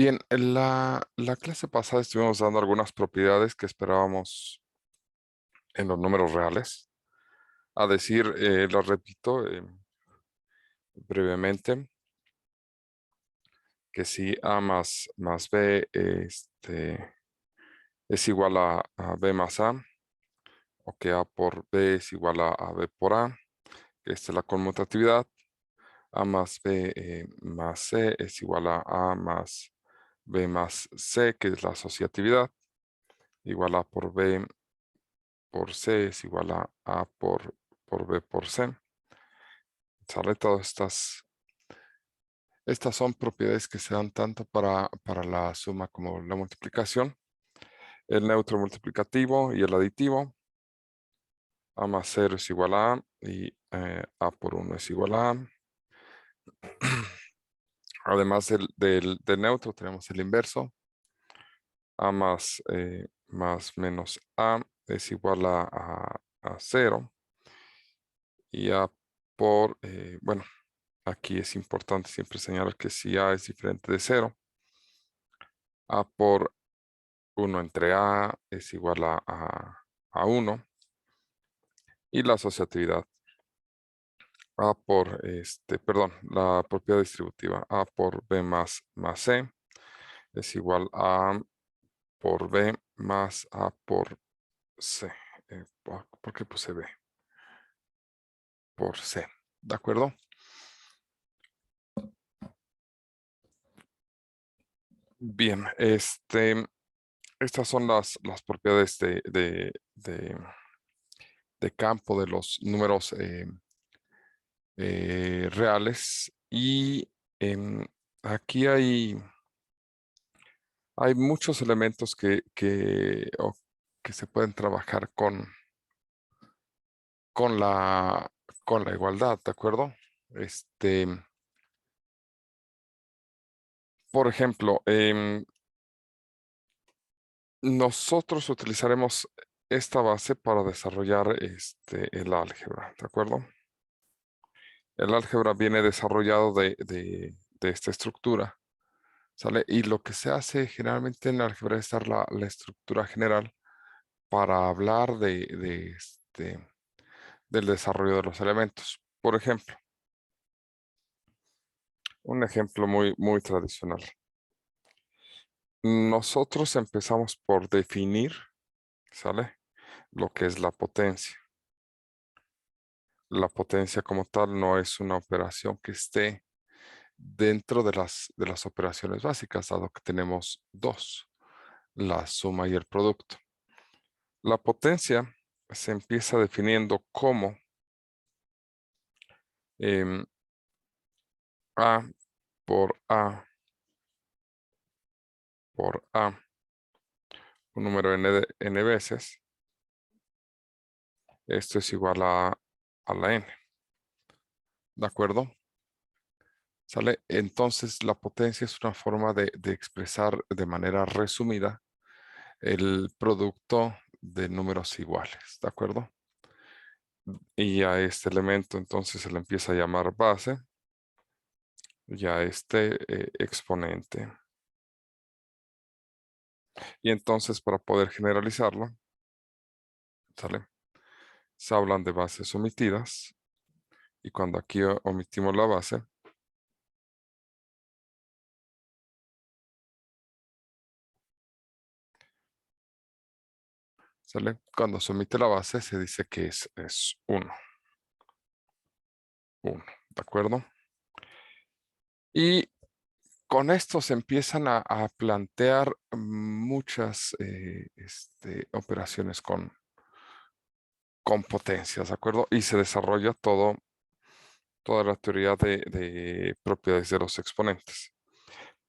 Bien, en la clase pasada estuvimos dando algunas propiedades que esperábamos en los números reales. A decir, lo repito brevemente, que si A más B es igual a B más A, o que A por B es igual a B por A, que esta es la conmutatividad. A más B más C es igual a más B más C, que es la asociatividad. Igual A por B por C es igual a por B por C. ¿Sale? Todas estas son propiedades que se dan tanto para la suma como la multiplicación. El neutro multiplicativo y el aditivo. A más 0 es igual a A y A por 1 es igual a A. Además del neutro tenemos el inverso. A más menos A es igual a 0. Y A por, bueno, aquí es importante siempre señalar que si A es diferente de 0, A por 1 entre A es igual a 1. Y la asociatividad. A por, perdón, la propiedad distributiva. A por B más C es igual a A por B más A por C. ¿Por qué puse B? Por C. ¿De acuerdo? Bien, estas son las propiedades de campo de los números reales. Y aquí hay muchos elementos que se pueden trabajar con la, con la igualdad, ¿de acuerdo? Este, por ejemplo, nosotros utilizaremos esta base para desarrollar el álgebra, ¿de acuerdo? El álgebra viene desarrollado de esta estructura, ¿sale? Y lo que se hace generalmente en el álgebra es dar la estructura general para hablar del desarrollo de los elementos. Por ejemplo, un ejemplo muy tradicional. Nosotros empezamos por definir, ¿sale? Lo que es la potencia. La potencia como tal no es una operación que esté dentro de las operaciones básicas, dado que tenemos dos, la suma y el producto. La potencia se empieza definiendo como em, A por A por A, un número n veces. Esto es igual a la n. ¿De acuerdo? ¿Sale? Entonces, la potencia es una forma de expresar de manera resumida el producto de números iguales. ¿De acuerdo? Y a este elemento entonces se le empieza a llamar base y a este exponente. Y entonces, para poder generalizarlo, ¿sale? Se hablan de bases omitidas. Y cuando aquí omitimos la base, ¿sale? Cuando se omite la base se dice que es 1. 1, ¿de acuerdo? Y con esto se empiezan a plantear muchas operaciones con potencias, ¿de acuerdo? Y se desarrolla toda la teoría de propiedades de los exponentes.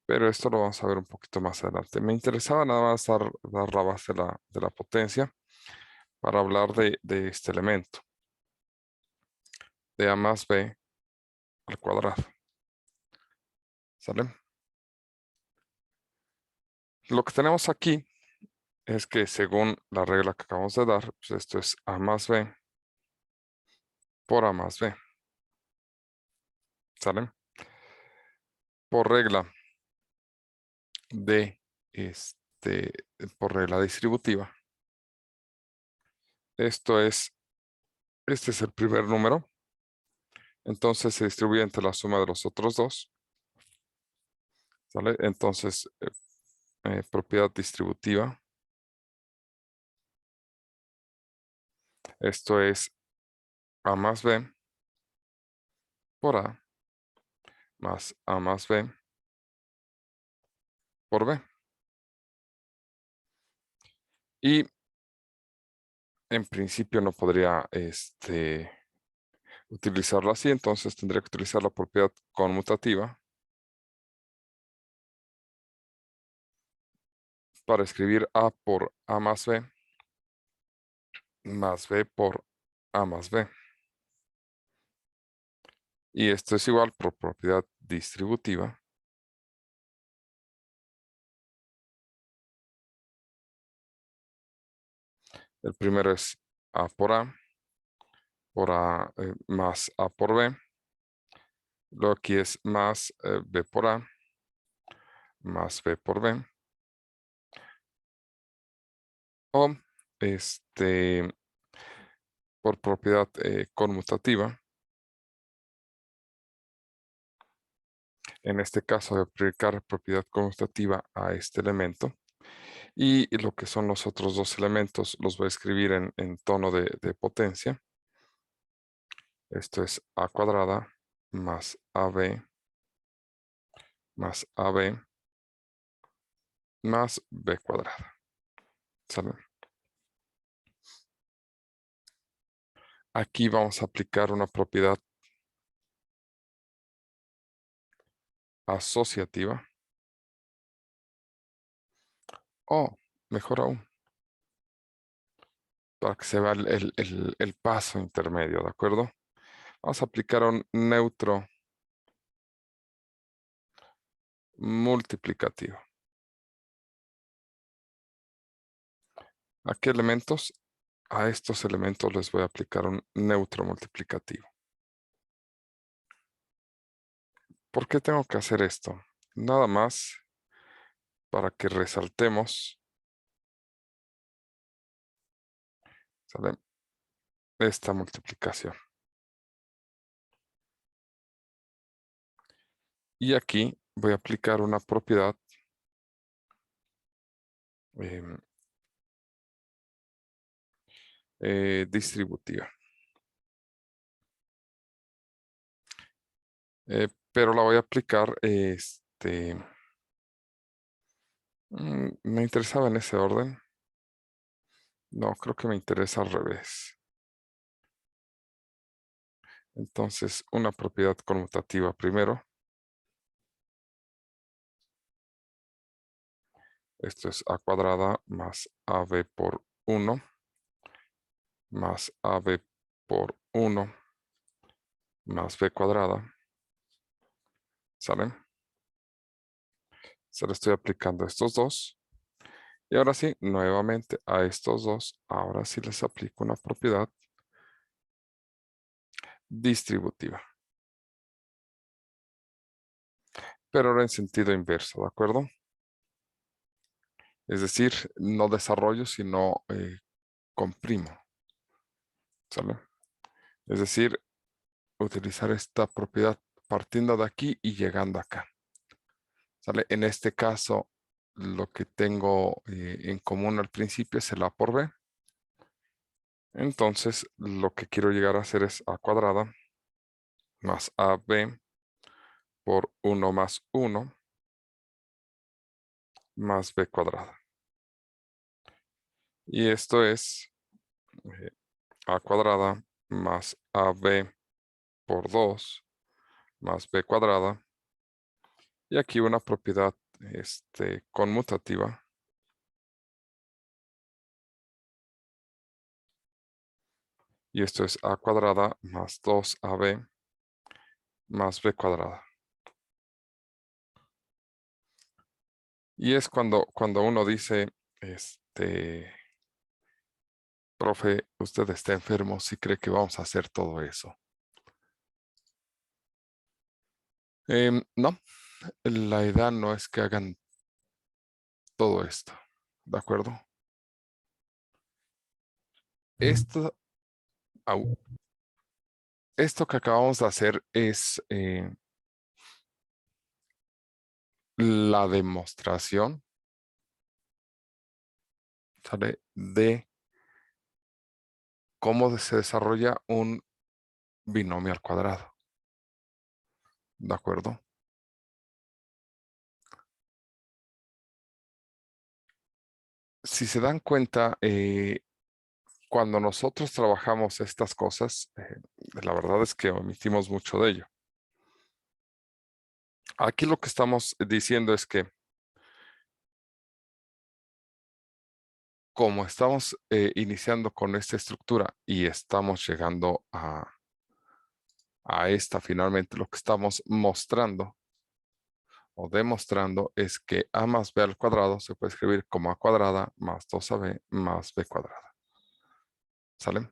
Pero esto lo vamos a ver un poquito más adelante. Me interesaba nada más dar la base de la potencia para hablar de este elemento, de A más B al cuadrado. ¿Sale? Lo que tenemos aquí es que según la regla que acabamos de dar, pues esto es A más B por A más B. ¿Sale? Por regla, de por regla distributiva. Este es el primer número. Entonces se distribuye entre la suma de los otros dos. ¿Sale? Entonces, propiedad distributiva. Esto es A más B por A más A más B por B. Y en principio no podría utilizarlo así, entonces tendría que utilizar la propiedad conmutativa para escribir A por A más B por A más B. Y esto es igual por propiedad distributiva. El primero es A por A más A por B. Luego aquí es más B por A más B por B. O por propiedad conmutativa. En este caso voy a aplicar propiedad conmutativa a este elemento. Y lo que son los otros dos elementos los voy a escribir en tono de potencia. Esto es A cuadrada más AB más AB más B cuadrada. ¿Sale? Aquí vamos a aplicar una propiedad asociativa. O, mejor aún, para que se vea el paso intermedio, ¿de acuerdo? Vamos a aplicar un neutro multiplicativo. ¿A qué elementos? A estos elementos les voy a aplicar un neutro multiplicativo. ¿Por qué tengo que hacer esto? Nada más para que resaltemos, ¿sale?, esta multiplicación. Y aquí voy a aplicar una propiedad distributiva. Pero la voy a aplicar, me interesaba en ese orden. No, creo que me interesa al revés. Entonces, una propiedad conmutativa primero. Esto es A cuadrada más AB por 1 más AB por 1 más B cuadrada. ¿Sale? Se lo estoy aplicando a estos dos. Y ahora sí, nuevamente a estos dos, ahora sí les aplico una propiedad distributiva. Pero ahora en sentido inverso, ¿de acuerdo? Es decir, no desarrollo, sino comprimo. ¿Sale? Es decir, utilizar esta propiedad partiendo de aquí y llegando acá. ¿Sale? En este caso, lo que tengo en común al principio es el A por B. Entonces, lo que quiero llegar a hacer es A cuadrada más AB por 1 más 1 más B cuadrada. Y esto es A cuadrada más AB por 2 más B cuadrada. Y aquí una propiedad conmutativa. Y esto es A cuadrada más 2AB más B cuadrada. Y es cuando uno dice, profe, usted está enfermo, si cree que vamos a hacer todo eso. No, la idea no es que hagan todo esto. ¿De acuerdo? Esto, esto que acabamos de hacer es la demostración, ¿sale? De cómo se desarrolla un binomio al cuadrado. ¿De acuerdo? Si se dan cuenta, cuando nosotros trabajamos estas cosas, la verdad es que omitimos mucho de ello. Aquí lo que estamos diciendo es que como estamos iniciando con esta estructura y estamos llegando a esta, finalmente lo que estamos mostrando o demostrando es que a más b al cuadrado se puede escribir como a cuadrada más 2ab más b cuadrada. ¿Sale?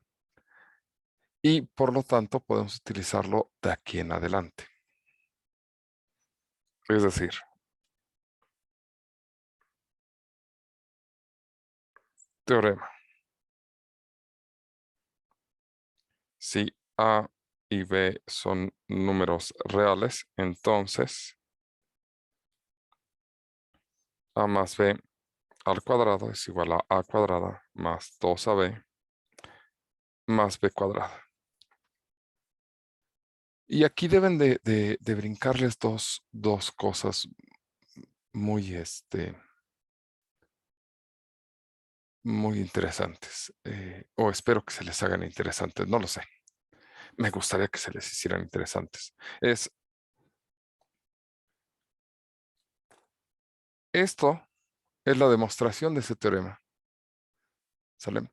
Y por lo tanto podemos utilizarlo de aquí en adelante. Es decir, teorema. Si a y b son números reales, entonces a más b al cuadrado es igual a cuadrada más 2ab más b cuadrada. Y aquí deben de brincarles dos cosas muy, muy interesantes. O espero que se les hagan interesantes, no lo sé. Me gustaría que se les hicieran interesantes. Esto es la demostración de ese teorema. ¿Sale?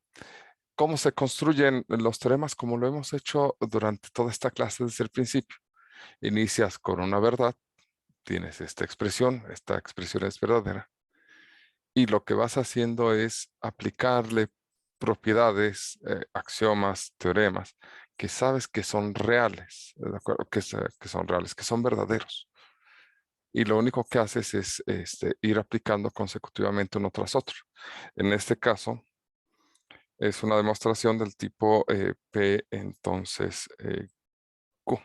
¿Cómo se construyen los teoremas? Como lo hemos hecho durante toda esta clase desde el principio. Inicias con una verdad, tienes esta expresión es verdadera, y lo que vas haciendo es aplicarle propiedades, axiomas, teoremas, que sabes que son reales, ¿de acuerdo? Que son reales, que son verdaderos. Y lo único que haces es ir aplicando consecutivamente uno tras otro. En este caso, es una demostración del tipo P, entonces Q.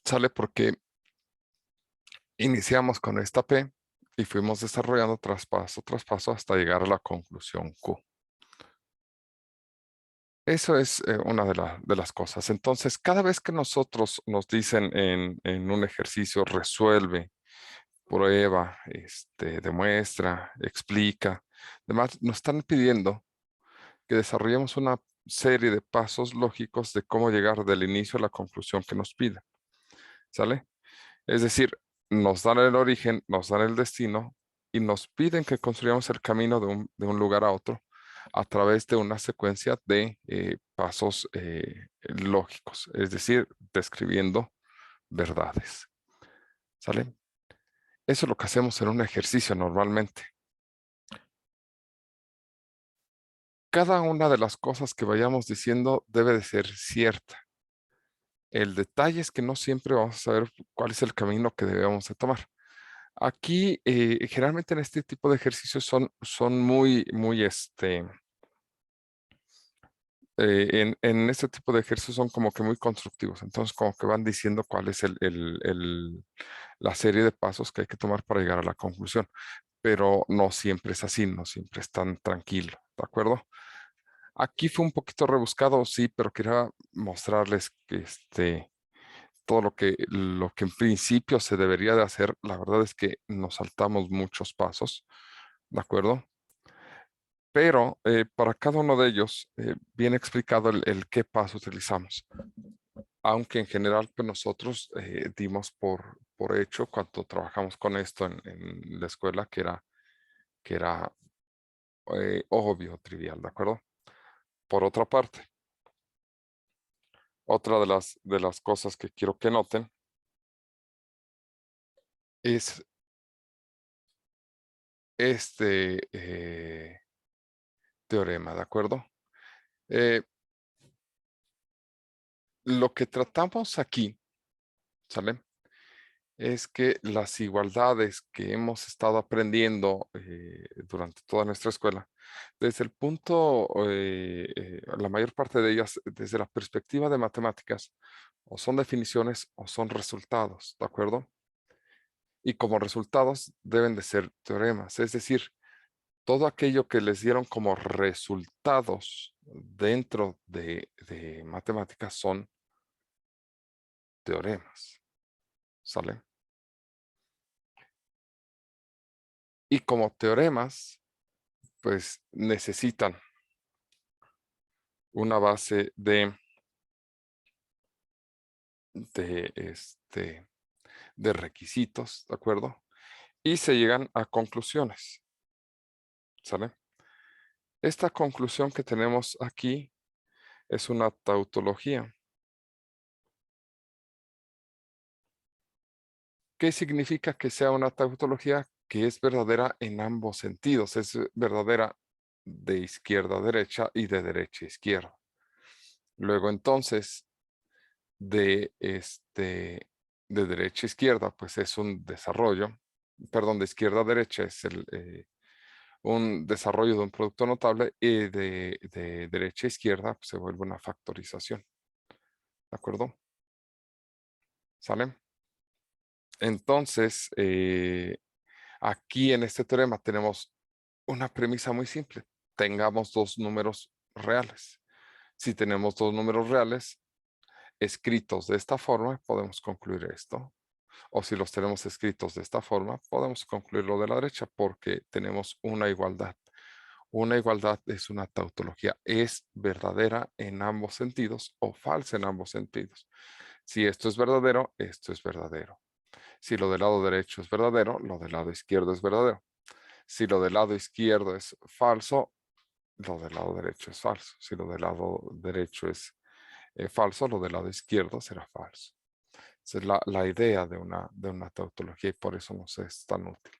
Sale porque iniciamos con esta P y fuimos desarrollando tras paso hasta llegar a la conclusión Q. Eso es una de las cosas. Entonces, cada vez que nosotros nos dicen en un ejercicio, resuelve, prueba, demuestra, explica, además nos están pidiendo que desarrollemos una serie de pasos lógicos de cómo llegar del inicio a la conclusión que nos pide. ¿Sale? Es decir, nos dan el origen, nos dan el destino y nos piden que construyamos el camino de un lugar a otro a través de una secuencia de pasos lógicos, es decir, describiendo verdades. ¿Sale? Eso es lo que hacemos en un ejercicio normalmente. Cada una de las cosas que vayamos diciendo debe de ser cierta. El detalle es que no siempre vamos a saber cuál es el camino que debemos de tomar. Aquí, generalmente en este tipo de ejercicios son muy, en este tipo de ejercicios son como que muy constructivos. Entonces, como que van diciendo cuál es la serie de pasos que hay que tomar para llegar a la conclusión. Pero no siempre es así, no siempre es tan tranquilo, ¿de acuerdo? Aquí fue un poquito rebuscado, sí, pero quería mostrarles que todo lo que en principio se debería de hacer, la verdad es que nos saltamos muchos pasos, ¿de acuerdo? Pero para cada uno de ellos viene explicado el qué paso utilizamos. Aunque en general pues nosotros dimos por hecho cuando trabajamos con esto en la escuela que era obvio, trivial, ¿de acuerdo? Por otra parte, otra de las cosas que quiero que noten es teorema, ¿de acuerdo? Eh, lo que tratamos aquí, ¿sale? es que las igualdades que hemos estado aprendiendo durante toda nuestra escuela, desde el punto, la mayor parte de ellas, desde la perspectiva de matemáticas, o son definiciones o son resultados, ¿de acuerdo? Y como resultados deben de ser teoremas, es decir, todo aquello que les dieron como resultados dentro de matemáticas son teoremas, ¿sale? Y como teoremas, pues necesitan una base de de requisitos, ¿de acuerdo? Y se llegan a conclusiones, ¿sale? Esta conclusión que tenemos aquí es una tautología. ¿Qué significa que sea una tautología? Que es verdadera en ambos sentidos, es verdadera de izquierda a derecha y de derecha a izquierda. Luego entonces, de derecha a izquierda, pues es un desarrollo, perdón, de izquierda a derecha es un desarrollo de un producto notable y de derecha a izquierda pues, se vuelve una factorización. ¿De acuerdo? ¿Sale? Entonces, aquí en este teorema tenemos una premisa muy simple. Tengamos dos números reales. Si tenemos dos números reales escritos de esta forma, podemos concluir esto. O si los tenemos escritos de esta forma, podemos concluirlo de la derecha porque tenemos una igualdad. Una igualdad es una tautología. Es verdadera en ambos sentidos o falsa en ambos sentidos. Si esto es verdadero, esto es verdadero. Si lo del lado derecho es verdadero, lo del lado izquierdo es verdadero. Si lo del lado izquierdo es falso, lo del lado derecho es falso. Si lo del lado derecho es falso, lo del lado izquierdo será falso. Esa es la idea de una tautología y por eso nos es tan útil.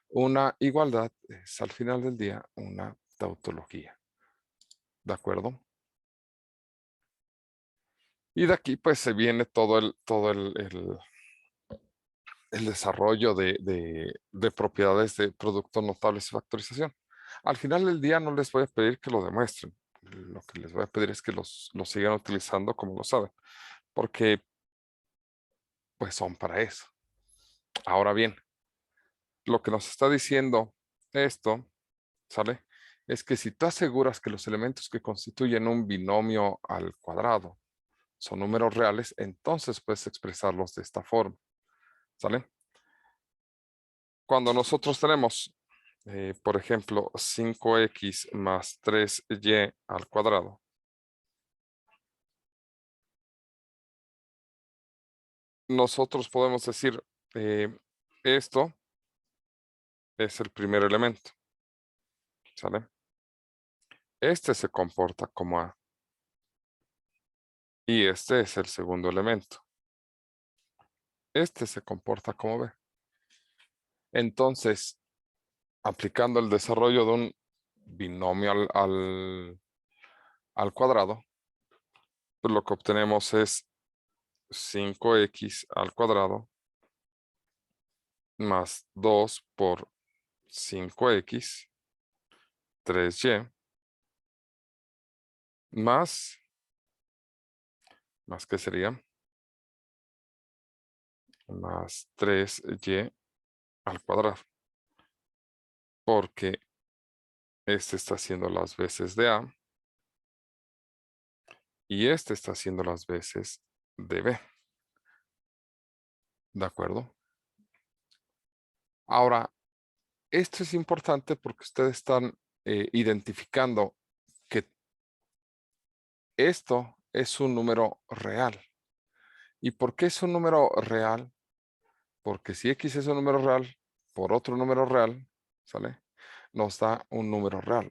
Una igualdad es al final del día una tautología. ¿De acuerdo? Y de aquí pues se viene el desarrollo de propiedades de productos notables y factorización. Al final del día no les voy a pedir que lo demuestren. Lo que les voy a pedir es que los sigan utilizando como lo saben, porque pues son para eso. Ahora bien, lo que nos está diciendo esto, ¿sale? Es que si tú aseguras que los elementos que constituyen un binomio al cuadrado son números reales, entonces puedes expresarlos de esta forma, ¿sale? Cuando nosotros tenemos, por ejemplo, 5x más 3y al cuadrado, nosotros podemos decir, esto es el primer elemento, ¿sale? Este se comporta como A y este es el segundo elemento. Este se comporta como B. Entonces, aplicando el desarrollo de un binomio al cuadrado, pues lo que obtenemos es 5x al cuadrado más 2 por 5x, 3y, más que sería, más 3y al cuadrado, porque este está haciendo las veces de A y este está haciendo las veces de B. ¿De acuerdo? Ahora, esto es importante porque ustedes están identificando que esto es un número real. ¿Y por qué es un número real? Porque si X es un número real, por otro número real, ¿sale? Nos da un número real,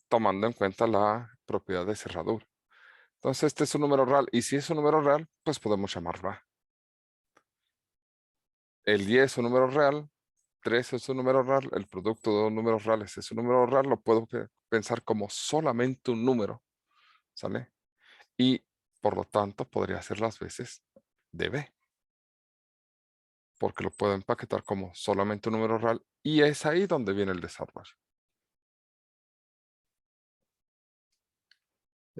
tomando en cuenta la propiedad de cerradura. Entonces, este es un número real. Y si es un número real, pues podemos llamarlo A. El 10 es un número real, 3 es un número real, el producto de dos números reales es un número real, lo puedo pensar como solamente un número, ¿sale? Y por lo tanto podría ser las veces de B. porque lo puedo empaquetar como solamente un número real y es ahí donde viene el desarrollo.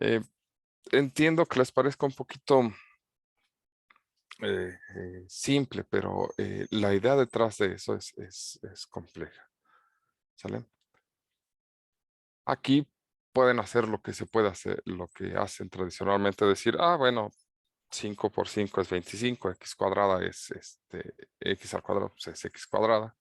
Eh, entiendo que les parezca un poquito simple, pero la idea detrás de eso es compleja. ¿Sale? Aquí pueden hacer lo que se puede hacer, lo que hacen tradicionalmente, decir, ah, bueno, 5 por 5 es 25, x cuadrada es x al cuadrado pues es x cuadrada.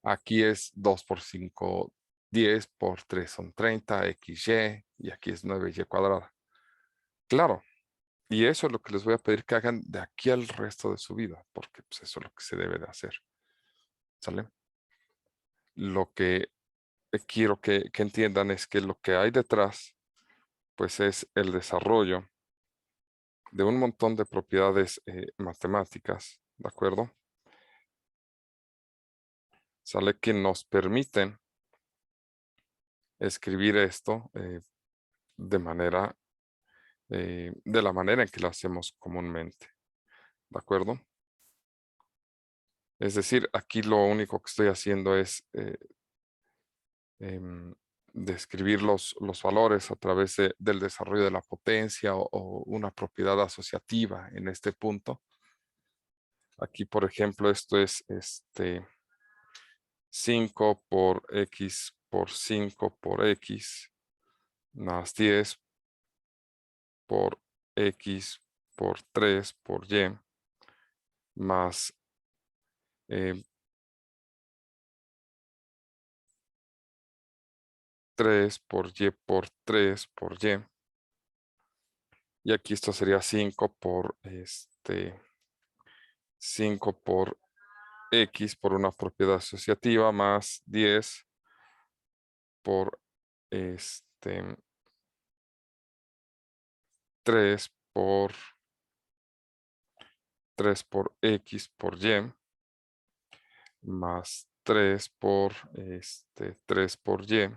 Aquí es 2 por 5, 10 por 3 son 30, xy, y aquí es 9y cuadrada. Claro, y eso es lo que les voy a pedir que hagan de aquí al resto de su vida, porque pues, eso es lo que se debe de hacer. ¿Sale? Lo que quiero que entiendan es que lo que hay detrás, pues es el desarrollo de un montón de propiedades matemáticas, ¿de acuerdo? Sale que nos permiten escribir esto de la manera en que lo hacemos comúnmente, ¿de acuerdo? Es decir, aquí lo único que estoy haciendo es describir los valores a través del desarrollo de la potencia o una propiedad asociativa en este punto. Aquí, por ejemplo, esto es 5 por x por 5 por x más 10 por x por 3 por y más 3 por y por 3 por y. Y aquí esto sería 5 por 5 por x por una propiedad asociativa más 10 por 3 por 3 por x por y más 3 por 3 por y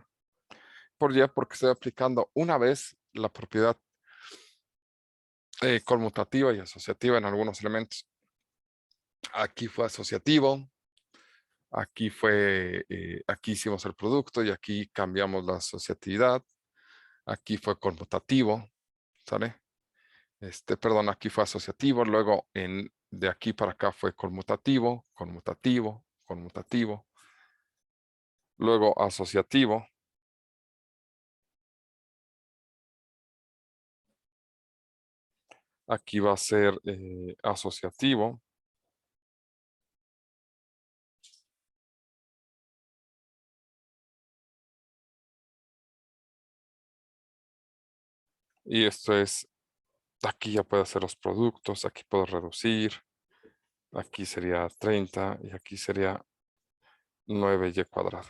porque estoy aplicando una vez la propiedad conmutativa y asociativa en algunos elementos. Aquí fue asociativo, aquí hicimos el producto y aquí cambiamos la asociatividad. Aquí fue conmutativo, ¿sale? Perdón, aquí fue asociativo, luego de aquí para acá fue conmutativo, conmutativo, conmutativo, luego asociativo. Aquí va a ser asociativo. Y esto es, aquí ya puedo hacer los productos, aquí puedo reducir, aquí sería 30 y aquí sería 9y cuadrada.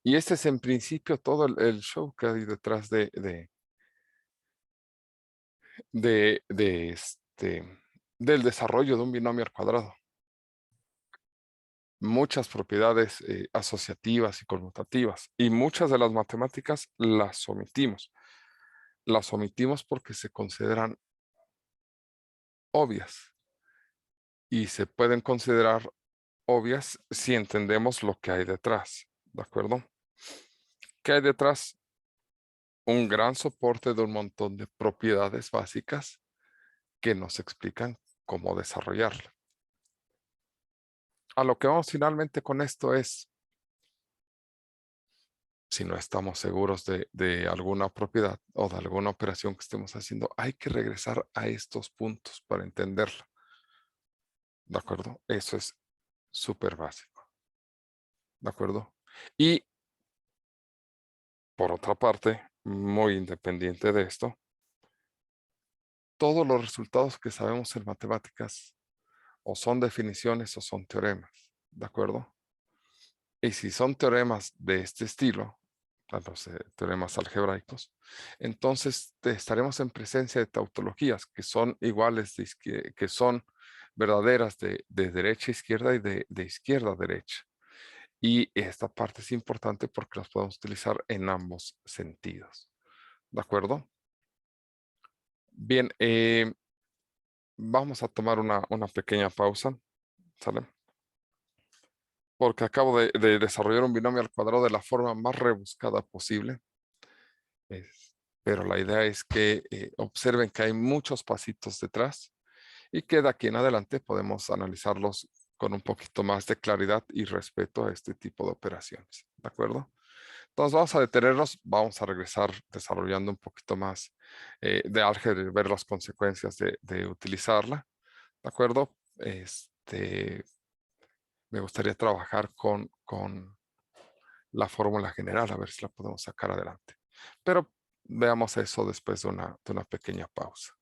Y este es en principio todo el show que hay detrás del desarrollo de un binomio al cuadrado. Muchas propiedades asociativas y conmutativas y muchas de las matemáticas las omitimos. Las omitimos porque se consideran obvias y se pueden considerar obvias si entendemos lo que hay detrás, ¿de acuerdo? ¿Qué hay detrás? Un gran soporte de un montón de propiedades básicas que nos explican cómo desarrollarla. A lo que vamos finalmente con esto es, si no estamos seguros de alguna propiedad o de alguna operación que estemos haciendo, hay que regresar a estos puntos para entenderla. ¿De acuerdo? Eso es súper básico. ¿De acuerdo? Y por otra parte, muy independiente de esto, todos los resultados que sabemos en matemáticas o son definiciones o son teoremas. ¿De acuerdo? Y si son teoremas de este estilo, los teoremas algebraicos, entonces estaremos en presencia de tautologías que son iguales, que son verdaderas de derecha a izquierda y de izquierda a derecha. Y esta parte es importante porque las podemos utilizar en ambos sentidos. ¿De acuerdo? Bien, vamos a tomar una pequeña pausa. ¿Sale? Porque acabo de desarrollar un binomio al cuadrado de la forma más rebuscada posible. Pero la idea es que observen que hay muchos pasitos detrás y que de aquí en adelante podemos analizarlos con un poquito más de claridad y respeto a este tipo de operaciones. ¿De acuerdo? Entonces vamos a detenernos, vamos a regresar desarrollando un poquito más de álgebra y ver las consecuencias de utilizarla. ¿De acuerdo? Me gustaría trabajar con la fórmula general, a ver si la podemos sacar adelante. Pero veamos eso después de una pequeña pausa.